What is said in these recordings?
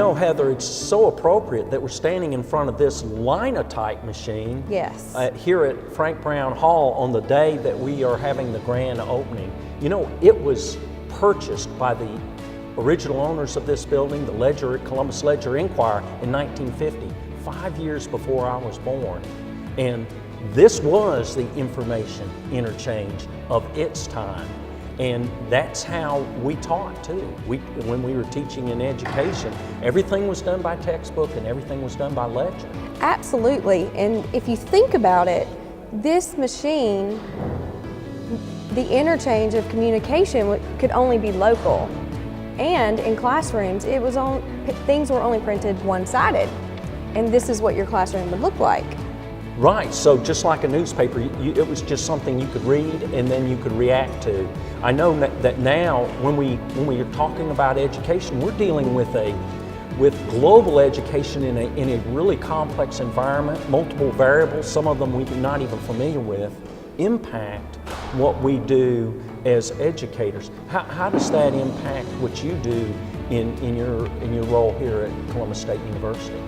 know, Heather, it's so appropriate that we're standing in front of this linotype machine. Yes. Here at Frank Brown Hall on the day that we are having the grand opening. You know, it was purchased by the original owners of this building, the Columbus Ledger-Enquirer, in 1950, 5 years before I was born. And this was the information interchange of its time. And that's how we taught too. When we were teaching in education, everything was done by textbook and everything was done by ledger. Absolutely, and if you think about it, this machine, the interchange of communication could only be local. And in classrooms, things were only printed one-sided. And this is what your classroom would look like. Right, so just like a newspaper, it was just something you could read and then you could react to. I know that now, when we are talking about education, we're dealing with global education in a really complex environment, multiple variables, some of them we're not even familiar with, impact what we do as educators. How does that impact what you do in your role here at Columbus State University?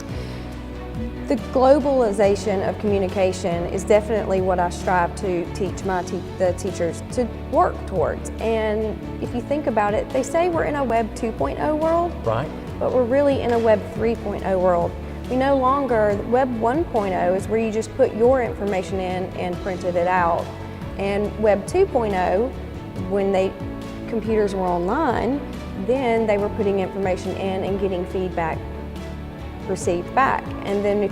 The globalization of communication is definitely what I strive to teach the teachers to work towards. And if you think about it, they say we're in a Web 2.0 world, right? But we're really in a Web 3.0 world. We no longer, Web 1.0 is where you just put your information in and printed it out. And Web 2.0, when computers were online, then they were putting information in and getting feedback received back. And then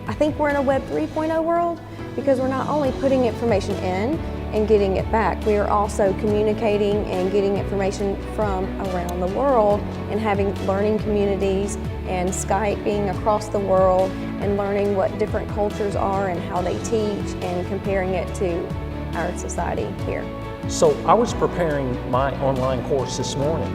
I think we're in a Web 3.0 world because we're not only putting information in and getting it back, we are also communicating and getting information from around the world and having learning communities and Skyping across the world and learning what different cultures are and how they teach and comparing it to our society here. So I was preparing my online course this morning,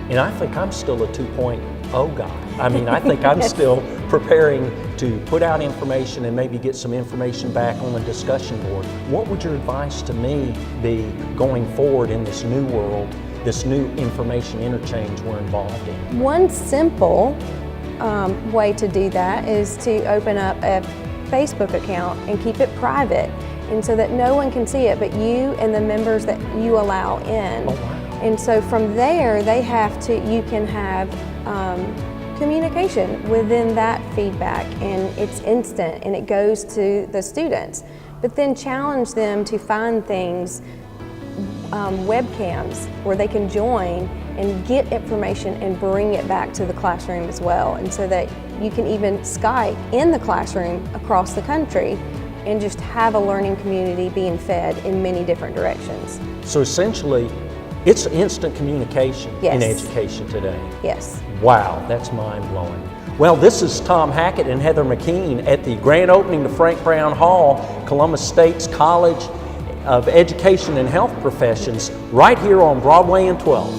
and I think I'm still a 2.0 guy. I mean, I think I'm still preparing to put out information and maybe get some information back on the discussion board. What would your advice to me be going forward in this new world, this new information interchange we're involved in? One simple way to do that is to open up a Facebook account and keep it private, and so that no one can see it but you and the members that you allow in. Oh, wow. And so from there, you can have communication within that feedback, and it's instant and it goes to the students. But then challenge them to find things, webcams, where they can join and get information and bring it back to the classroom as well. And so that you can even Skype in the classroom across the country and just have a learning community being fed in many different directions. So essentially, it's instant communication in Yes. education today. Yes. Wow, that's mind-blowing. Well, this is Tom Hackett and Heather McKean at the grand opening to Frank Brown Hall, Columbus State's College of Education and Health Professions, right here on Broadway and 12th.